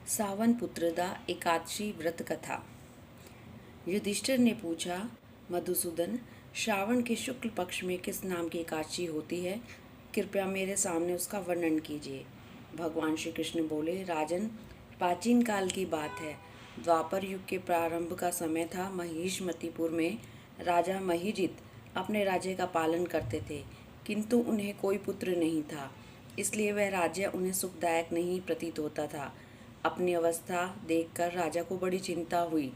सावन पुत्रदा एकादशी व्रत कथा। युधिष्ठिर ने पूछा, मधुसूदन, श्रावण के शुक्ल पक्ष में किस नाम की एकादशी होती है? कृपया मेरे सामने उसका वर्णन कीजिए। भगवान श्री कृष्ण बोले, राजन, प्राचीन काल की बात है। द्वापर युग के प्रारंभ का समय था। महिषमतीपुर में राजा महिजित अपने राज्य का पालन करते थे, किंतु उन्हें कोई पुत्र नहीं था। इसलिए वह राज्य उन्हें सुखदायक नहीं प्रतीत होता था। अपनी अवस्था देखकर राजा को बड़ी चिंता हुई।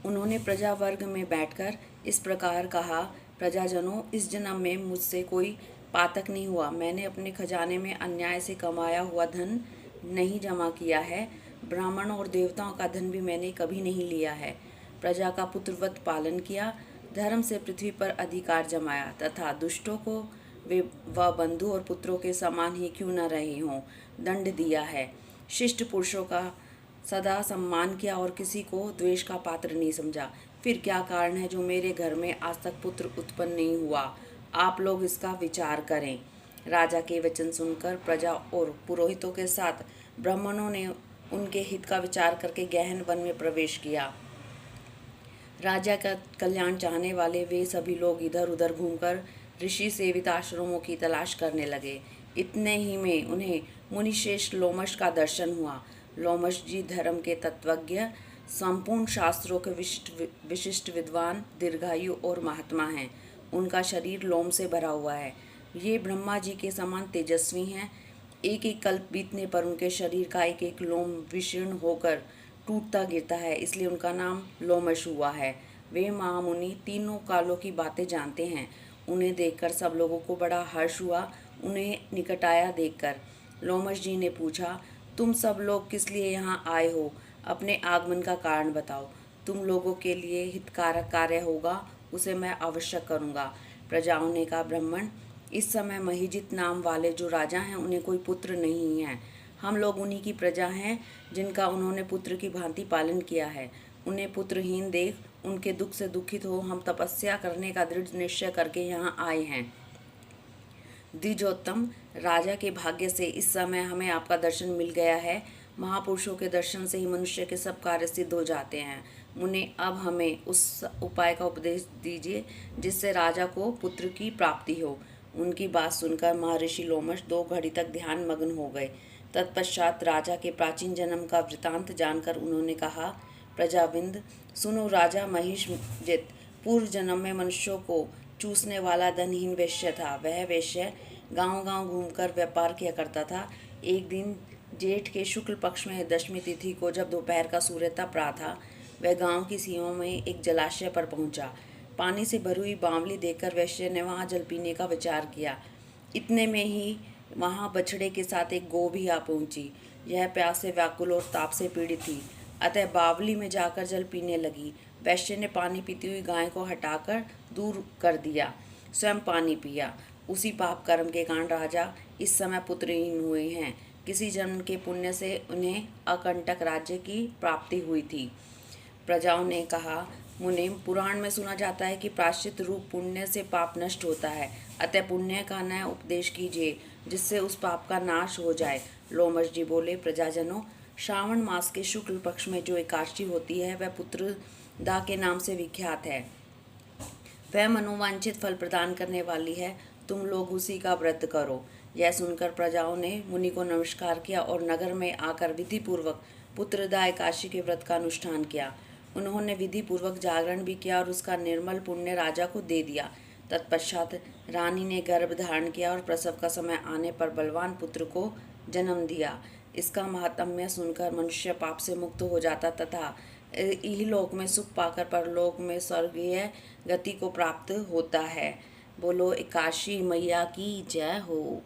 उन्होंने प्रजा वर्ग में बैठकर इस प्रकार कहा, प्रजाजनों, इस जन्म में मुझसे कोई पातक नहीं हुआ। मैंने अपने खजाने में अन्याय से कमाया हुआ धन नहीं जमा किया है। ब्राह्मणों और देवताओं का धन भी मैंने कभी नहीं लिया है। प्रजा का पुत्रवत पालन किया, धर्म से पृथ्वी पर अधिकार जमाया तथा दुष्टों को वे व बंधु और पुत्रों के समान ही क्यों न रहे हों दंड दिया है। शिष्ट पुरुषों का सदा सम्मान किया और किसी को द्वेष का पात्र नहीं समझा। फिर क्या कारण है जो मेरे घर में आज तक पुत्र उत्पन्न नहीं हुआ? आप लोग इसका विचार करें। राजा के वचन सुनकर प्रजा और पुरोहितों के साथ ब्राह्मणों ने उनके हित का विचार करके गहन वन में प्रवेश किया। राजा का कल्याण चाहने वाले वे सभी लोग इधर उधर घूमकर ऋषि सेवित आश्रमों की तलाश करने लगे। इतने ही में उन्हें मुनिश्रेष्ठ लोमश का दर्शन हुआ। लोमश जी धर्म के तत्वज्ञ, संपूर्ण शास्त्रों के विशिष्ट विद्वान, दीर्घायु और महात्मा हैं। उनका शरीर लोम से भरा हुआ है। ये ब्रह्मा जी के समान तेजस्वी हैं। एक एक कल्प बीतने पर उनके शरीर का एक एक लोम विशीर्ण होकर टूटता गिरता है, इसलिए उनका नाम लोमश हुआ है। वे महामुनि तीनों कालों की बातें जानते हैं। उन्हें देखकर सब लोगों को बड़ा हर्ष हुआ। उन्हें निकट आया देखकर लोमश जी ने पूछा, तुम सब लोग किस लिए यहाँ आए हो? अपने आगमन का कारण बताओ। तुम लोगों के लिए हितकारक कार्य होगा, उसे मैं अवश्य करूँगा। प्रजाओं ने कहा, ब्राह्मण, इस समय महिजित नाम वाले जो राजा हैं उन्हें कोई पुत्र नहीं है। हम लोग उन्हीं की प्रजा हैं जिनका उन्होंने पुत्र की भांति पालन किया है। उन्हें पुत्रहीन देख उनके दुख से दुखित हो हम तपस्या करने का दृढ़ निश्चय करके यहाँ आए हैं। द्विजोत्तम, राजा के भाग्य से इस समय हमें आपका दर्शन मिल गया है। महापुरुषों के दर्शन से ही मनुष्य के सब कार्य सिद्ध हो जाते हैं। मुने, अब हमें उस उपाय का उपदेश दीजिए जिससे राजा को पुत्र की प्राप्ति हो। उनकी बात सुनकर महर्षि लोमश 2 घड़ी तक ध्यान मग्न हो गए। तत्पश्चात राजा के प्राचीन जन्म का वृतांत जानकर उन्होंने कहा, प्रजाविंद, सुनो, राजा महिषजित पूर्व जन्म में मनुष्यों को चूसने वाला धनहीन वैश्य था। वह वैश्य गांव-गांव घूमकर व्यापार किया करता था। एक दिन जेठ के शुक्ल पक्ष में 10वीं तिथि को जब दोपहर का सूर्य तप रहा था, वह गांव की सीमा में एक जलाशय पर पहुंचा। पानी से भरी हुई बावली देखकर वैश्य ने वहां जल पीने का विचार किया। इतने में ही वहां बछड़े के साथ एक गौ भी आ पहुंची। यह प्यास से व्याकुल और ताप से पीड़ित थी, अतः बावली में जाकर जल पीने लगी। वैश्य ने पानी पीती हुई गाय को हटाकर दूर कर दिया, स्वयं पानी पिया। उसी पाप कर्म के कारण राजा इस समय पुत्रहीन हुए हैं। किसी जन्म के पुण्य से उन्हें अकंटक राज्य की प्राप्ति हुई थी। प्रजाओं ने कहा, मुने, पुराण में सुना जाता है कि प्रायश्चित रूप पुण्य से पाप नष्ट होता है, अतः पुण्य का नया उपदेश कीजिए जिससे उस पाप का नाश हो जाए। लोमश जी बोले, प्रजाजनों, श्रावण मास के शुक्ल पक्ष में जो एकादशी होती है वह पुत्रदा के नाम से विख्यात है। वह मनोवांछित फल प्रदान करने वाली है। तुम लोग उसी का व्रत करो। यह सुनकर प्रजाओं ने मुनि को नमस्कार किया और नगर में आकर विधि पूर्वक पुत्रदा एकादशी के व्रत का अनुष्ठान किया। उन्होंने विधि पूर्वक जागरण भी किया और उसका निर्मल पुण्य राजा को दे दिया। तत्पश्चात रानी ने गर्भ धारण किया और प्रसव का समय आने पर बलवान पुत्र को जन्म दिया। इसका महात्म्य सुनकर मनुष्य पाप से मुक्त हो जाता तथा इहलोक में सुख पाकर परलोक में स्वर्गीय गति को प्राप्त होता है। बोलो एकादशी मैया की जय हो।